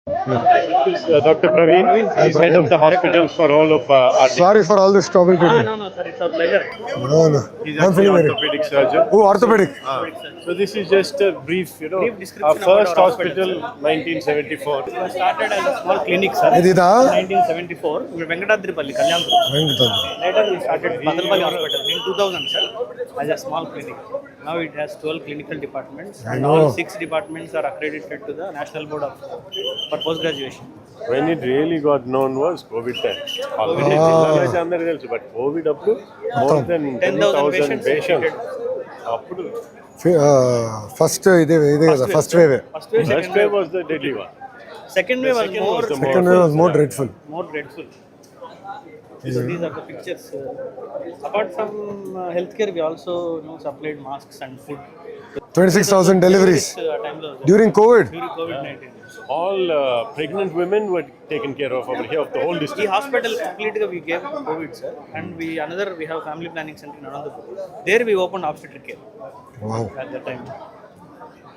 This is Dr. Praveen. He's head of the hospital for all of RD. Sorry for all this trouble today. No, sir, it's our pleasure. No, no. He's I'm actually feeling very. orthopedic surgeon. Oh, orthopedic. So this is just a brief, Brief description our about first our hospital, 1974. We started as a small clinic, sir. ఇదిదా 1974, we Venkatadripalli, Kalyanpur. Venkatam Later we started Badalpalli Hospital in 2000, sir, as a small clinic. Now it has 12 clinical departments and all 6 departments are accredited to the National Board of for post-graduation. When it really got known was COVID time. Already అందరికీ తెలుసు, but COVID అప్పుడు more than 10,000 patients. అప్పుడు first ఇదే కదా first wave first wave was the deadly one. Second wave was second more, was the second wave was more dreadful more dreadful. These are the pictures. Apart from healthcare, we also supplied masks and food. 26,000 deliveries Time during COVID. during COVID-19. All pregnant women were taken care of over here of the whole The district. hospital completely we gave to COVID, sir, and we have family planning center in Anandapur. There we opened obstetric care Wow. at that time.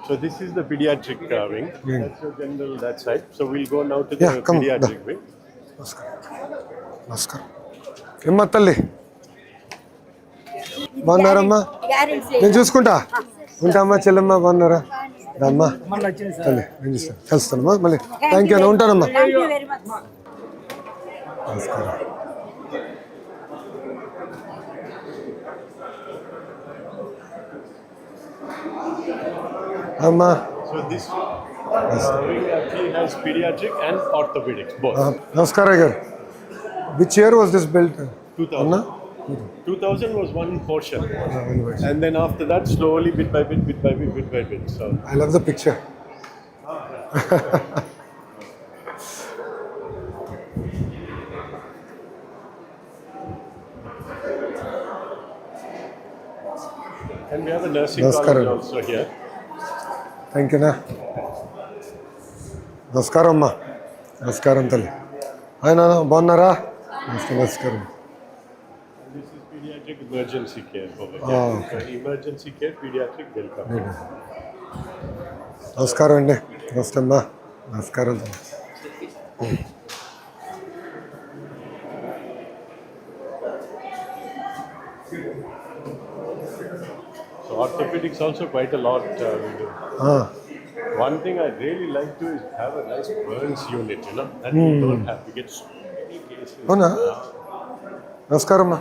So this is the pediatric wing. Wing. That's your general that side. So we'll go now to the Yeah, come on, pediatric wing. నమస్కారం ఏమ్మా తల్లి బాగున్నారమ్మా నేను చూసుకుంటా ఉంటా అమ్మా చెల్లెమ్మ బాగున్నారా అమ్మా తల్లి నేను చూస్తాను కలుస్తానమ్మా మళ్ళీ థ్యాంక్ యూ అన్న ఉంటానమ్మా నమస్కారం అమ్మా So this wing actually has pediatric and orthopedics both. నమస్కారం గారు which year was this built 2000. అన్నా 2000 was one portion, and then after that, slowly, bit by bit, bit by bit, bit by bit. So I love the picture and we have a nursing Namaskaram. college also here. Thank యూనా నమస్కారం అమ్మా నమస్కారం తల్లి ఆయన బాగున్నారా నమస్కారం This is pediatric emergency care over Ah, here. okay. Emergency care, pediatric will come. నమస్కారం అండి నమస్తే అమ్మా నమస్కారం తల్లి So orthopedics also quite a lot we do. One thing I really like to is have a nice burns unit, that we don't have. We get so many cases. అవునా నమస్కారం అమ్మా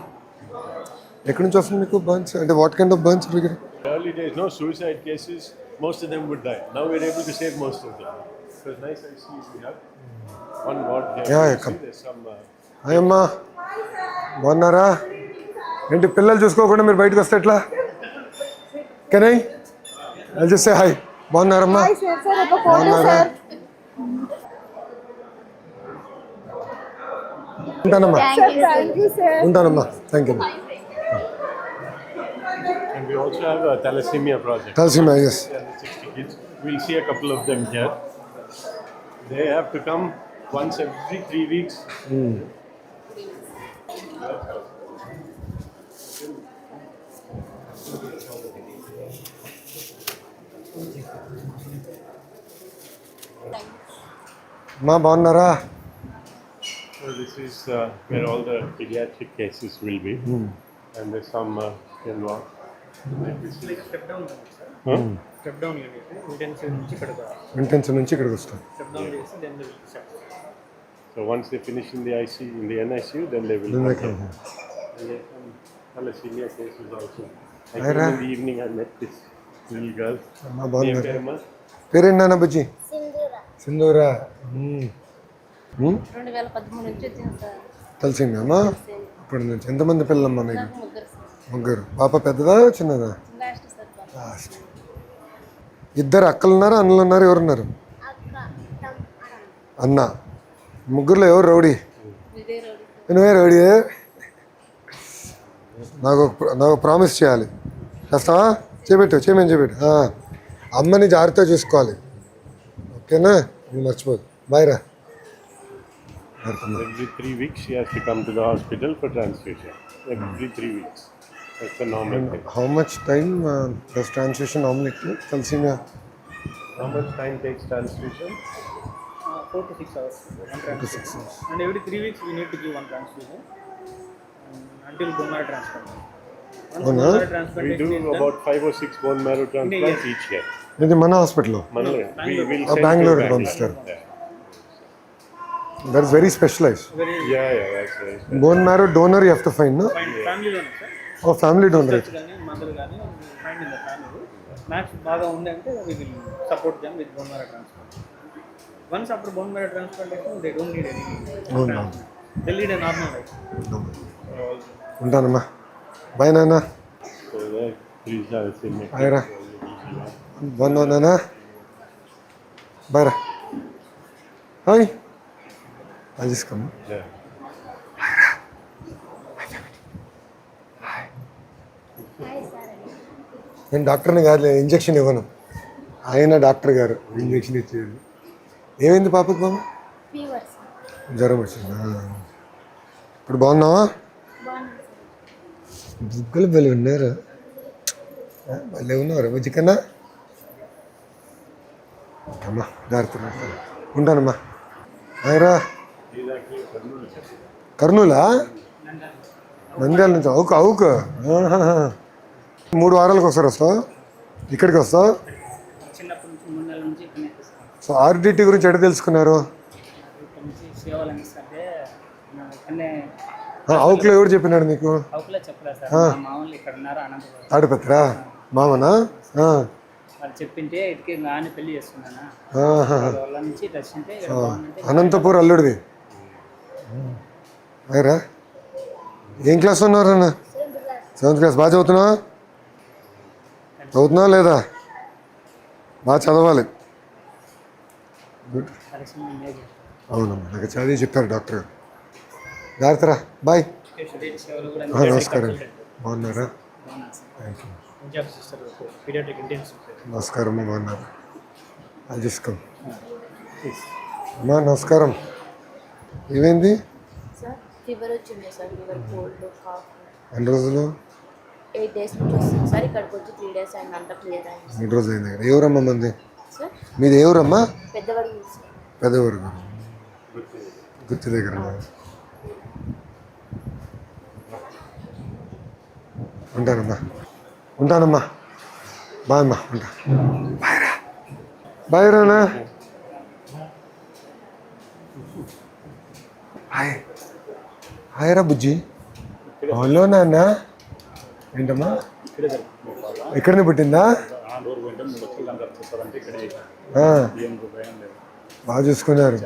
ఎక్కడి నుంచి వస్తుంది మీకు బర్న్స్ అంటే వాట్ కైండ్ ఆఫ్ బర్న్స్ దగ్గర Early days, no suicide cases, most of them would die. Now we're able to save most of them. So it's nice ICUs we have. One ward here. Yeah, You yeah, see come. there's some అయ్యమ్మా బాగున్నారా ఏంటి పిల్లలు చూసుకోకుండా మీరు బయటకు వస్తే ఎట్లా can I just say hi బాగున్నారమ్మా బాగున్నారా ఉంటానమ్మా ఉంటానమ్మా thank you and we also have a thalassemia project. Thalassemia ఎస్ 60 kids. We'll see a couple of them here. They have to come once every 3 weeks. మా బాగున్నారా So this is where all the pediatric cases will be. And there's some like this is- Step down unit, sir. Huh? Step down unit. Intensive నుంచి ఇక్కడికి intensive నుంచి ఇక్కడికి వస్తాం step down చేసి then they will set. So once they finish in the ICU, in the NICU, then they will come here. And there's some thalassemia cases also. I came Aira. in the evening, I met this little girl. మా Name బాగున్నారు Perma. పేరేంటి నాన్న బుజ్జి సింధూరా 2013 నుంచి వచ్చింది sir. తలసీమా అమ్మా ఇప్పటి నుంచి ఎంతమంది పిల్లలమ్మా మీకు ముగ్గురు సార్. ముగ్గురు పాప పెద్దదా చిన్నదా లాస్ట్ సార్ పాప. లాస్ట్ ఇద్దరు అక్కలు ఉన్నారు అన్నలు ఉన్నారు ఎవరున్నారు అన్న ముగ్గురులో ఎవరు రౌడీ ఇదే రోడ్డు. నువ్వే రౌడీ నాకు ప్రామిస్ చేయాలి చేస్తావా చేయమని చెప్పెట్టు అమ్మని జాగ్రత్తగా చూసుకోవాలి ఓకేనా నువ్వు మర్చిపోదు బాయ్ రా Every 3 weeks, she has to come to the hospital for transfusion. Every 3 weeks. That's the normal thing. How much time does translation normal తలసీమా How much time takes transfusion? 4 to 6 hours. One transfusion. And every 3 weeks we need to give one transfusion until bone marrow transplant. Once bone marrow We transplantation is do done, about 5 or 6 bone marrow transplants each year. ఇది మన హాస్పిటల్లో Manala, we will Oh, send Bangalore to పంపిస్తారు. Yeah. That is very specialised. very Yeah, that's right. Bone marrow donor you have to find, no? find family donor, sir. Oh family donor. Sisters కానీ mother కానీ find in the family. Max బాగా ఉంది అంటే we will support them with bone marrow transplant. Once after bone marrow transplantation, they don't need any transplant. They lead a normal life. ఉంటానమ్మా. Bye నాన్న. So that please have a similar. Bye రా. బాగున్నావు నాన్న? Bye రా. Hi. అది తీసుకోమ్మా. Yeah. Hi sir అండి. నేను డాక్టర్ని కాదు, ఇంజక్షన్ ఇవ్వను. ఆయన డాక్టర్ గారు ఇంజక్షన్ ఇచ్చేది. ఏమైంది పాపకు బాబు? Fever sir. జ్వరం వచ్చిందా? ఇప్పుడు బాగున్నావా? బాగున్నాను సార్. బుగ్గలు బలి ఉన్నారు. భలే ఉన్నారు బుజ్జికన్నా. అమ్మా జాగ్రత్త. ఉంటానమ్మా. ఆయరా. కర్నూలా? నంద్యాల నుంచి. అవుకు. 3 వారాలకు ఒకసారి వస్తావు? ఇక్కడికి వస్తావు? చిన్నప్పటి నుంచి 3 నెలల నుంచి ఇక్కడనే చేస్తాను. సో ఆర్డిటి గురించి ఎక్కడ తెలుసుకున్నారు? ఇక్కడ నుంచి సేవలు అందిస్తుంటే ఇక్కడనే అవుకులో ఎవరు చెప్పినాడు నీకు? అవుట్లే చెప్పలేదు సార్. మా మామూలు ఇక్కడ ఉన్నారు అనంతపురం. తాడిపత్రా మామనా? వాళ్ళు చెప్పింటే ఇటుకి నాన్న పెళ్లి చేసుకున్నానా ఆహా. వాళ్ళ నుంచి దర్శింటే ఇక్కడ బాగుందంటే అనంతపూర్ అల్లుడివి. అయ్యరా ఏం క్లాస్ ఉన్నారన్న? 7th class. బాగా చదువుతున్నావా? చదువుతున్నావా లేదా? బాగా చదవాలి. గుడ్. కలెక్షన్ మేనేజర్ అవునమ్మా, నాకు చదివి చెప్పారు డాక్టర్ గారు. జాగ్రత్తరా. బాయ్. సేవలు కూడా నమస్కారం. బాగున్నారా? బాగున్నాను sir. Thank you. Punjab sister paediatric intensive నమస్కారం. బాగున్నారు? అది తీసుకో అమ్మా. నమస్కారం. ఏమైంది? సార్ ఫీవర్ వచ్చింది సార్. Fever, cold, cough. ఎన్ని రోజులు? 8 days నుంచి వస్తుంది సార్. ఇక్కడికి వచ్చి 3 days అయింది. అంతా క్లియర్ అయింది సార్. 3 రోజులు అయింది కదా. ఎవరమ్మా మంది? సార్ మీది ఎవరమ్మా? పెద్దవాడు సార్. పెద్దవారు గుర్తు దగ్గర. ఉంటానమ్మా. బాయ్ అమ్మా. ఉంటా. బాయ్ రానా. హాయ్ రా బుజ్జి. హలో నాన్న. ఏంటమ్మా ఇక్కడనే పుట్టిందా? బాగా చూసుకున్నారు.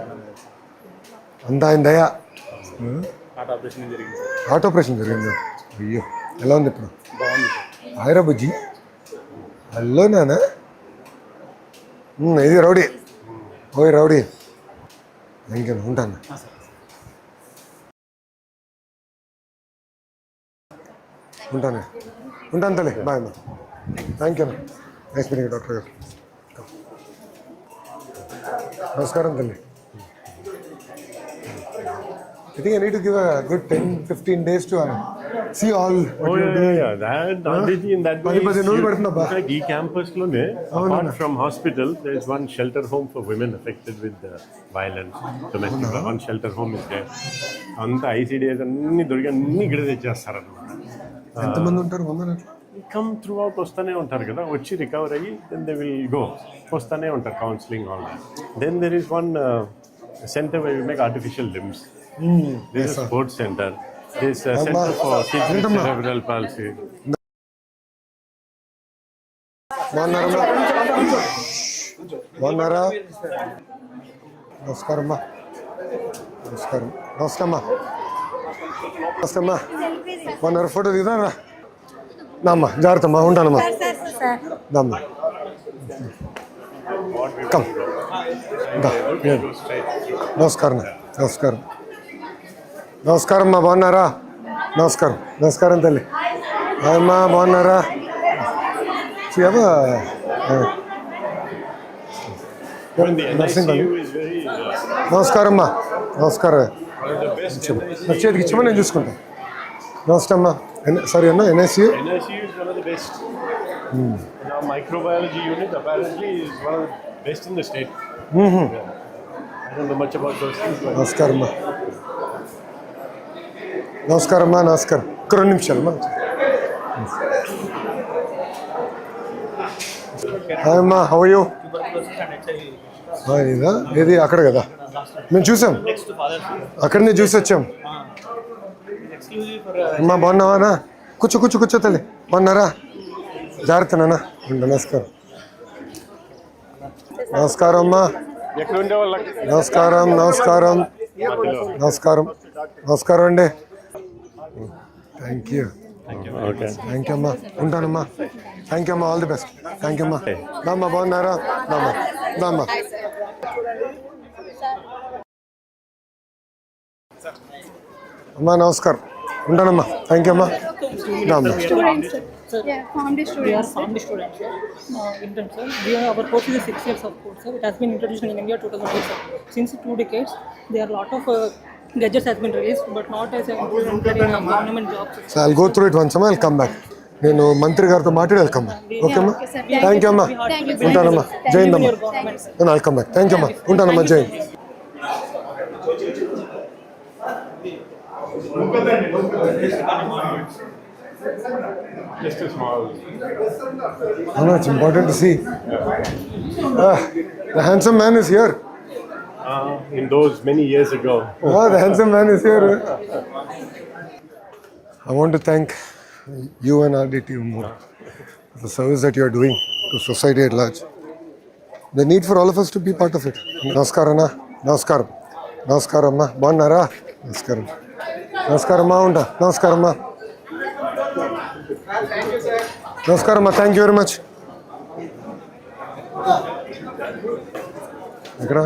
అంతా ఆయన దయా. హార్ట్ ఆపరేషన్ జరిగిందా? అయ్యో, ఎలా ఉంది ఇప్పుడు? హాయ్ రా బుజ్జి. హలో నాన్న. ఇది రౌడీ. ఓయ్ రౌడీ. ఇంకేనా? ఉంటాను. ఉంటాను తల్లి. బాయ్ అమ్మా. థ్యాంక్ యూ అమ్మా. నైస్ మీటింగ్ డాక్టర్ గారు. నమస్కారం తల్లి. I think I need to give a good 10-15 days to see all what you're doing. Yeah. That in that way. 10 రోజులు పడుతుందబ్బా. ఈ క్యాంపస్ లోనే apart from hospital, there is one shelter home for women affected with violence, domestic. One shelter home is there. అంత ICDs అన్ని దొరికి అన్ని ఇక్కడ తెచ్చేస్తారన్నమాట. ఎంతమంది ఉంటారు ఉమెన్ అట్లా? కమ్ త్రూ అవుట్ వస్తూనే ఉంటారు కదా. వచ్చి రికవర్ అయ్యి దెన్ దే విల్ గో. వస్తూనే ఉంటారు counselling all that. Then there is one centre where we make artificial limbs. This is sports center. This center for kids with cerebral palsy. బాగున్నారా? నమస్కారం అమ్మా. నమస్కారం. నమస్కారమ్మా. నమస్తేమ్మా. బాగున్నారా? ఫోటో దిగుతారా? నామ్మా జాగ్రత్త అమ్మా. ఉంటానమ్మా. దమ్మా. కమ్. నమస్కారం. నమస్కారం. నమస్కారం అమ్మా. బాగున్నారా? నమస్కారం. నమస్కారం తల్లి. అమ్మా బాగున్నారా? నర్సింగ్ నమస్కారం అమ్మా. నమస్కారం. చేతికి ఇచ్చమా, నేను చూసుకుంటాను. నమస్తే అమ్మా. సారీ అన్న. NICU is one of the best. Our microbiology unit apparently is one of the best in the state. I don't know much about those things, but నమస్కారం అమ్మా నమస్కారం అమ్మా నమస్కారం ఒక్క 2 నిమిషాలు అమ్మా హాయ్ అమ్మా how you tuberculosis and HIV. ఇదా ఏది అక్కడ కదా మేము చూసాం Next father. అక్కడనే చూసి వచ్చాం Exclusively for అమ్మా బాగున్నావానా కూర్చో తల్లి బాగున్నారా జాగ్రత్త నాన్న నమస్కారం నమస్కారం అమ్మా ఎక్కడ ఉండే వాళ్ళకి నమస్కారం నమస్కారం అండి thank you okay thank you అమ్మా ఉంటానమ్మా థ్యాంక్ యూ అమ్మా all the best thank you అమ్మా దామ్మా బాగున్నారా దామ్మా అమ్మా నమస్కారం ఉంటానమ్మా థ్యాంక్ యూ అమ్మా దామ్మా Students, sir. Yeah, formed students. We are formed students, sir. Interns, sir. Our course is 6 years of course, sir. It has been introduced in India 2008, sir. Since 2 decades, there are a lot of gadgets has been released, but not as a implemented in government jobs. So I'll go through it once అమ్మా I'll come back నేను మంత్రి గారితో మాట్లాడి welcome okay అమ్మా thank you అమ్మా ఉంటానమ్మా జైన్ అమ్మా నేను వెల్కమ్ బ్యాక్ థ్యాంక్ యూ అమ్మా ఉంటానమ్మా జైన్ just a small it's important to see the handsome man is here in those many years ago. The handsome man is here I want to thank you and RDT more for the service that you are doing to society at large. The need for all of us to be part of it. Namaskaram. Namaskaram amma. Bannara. Namaskaram amma unta. Namaskaram amma. Namaskaram amma. Thank you very much. Ikkada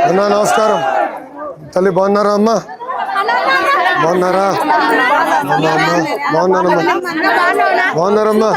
Anna namaskaram. Tali bannara amma. బాగున్నారా బాగున్నారమ్మా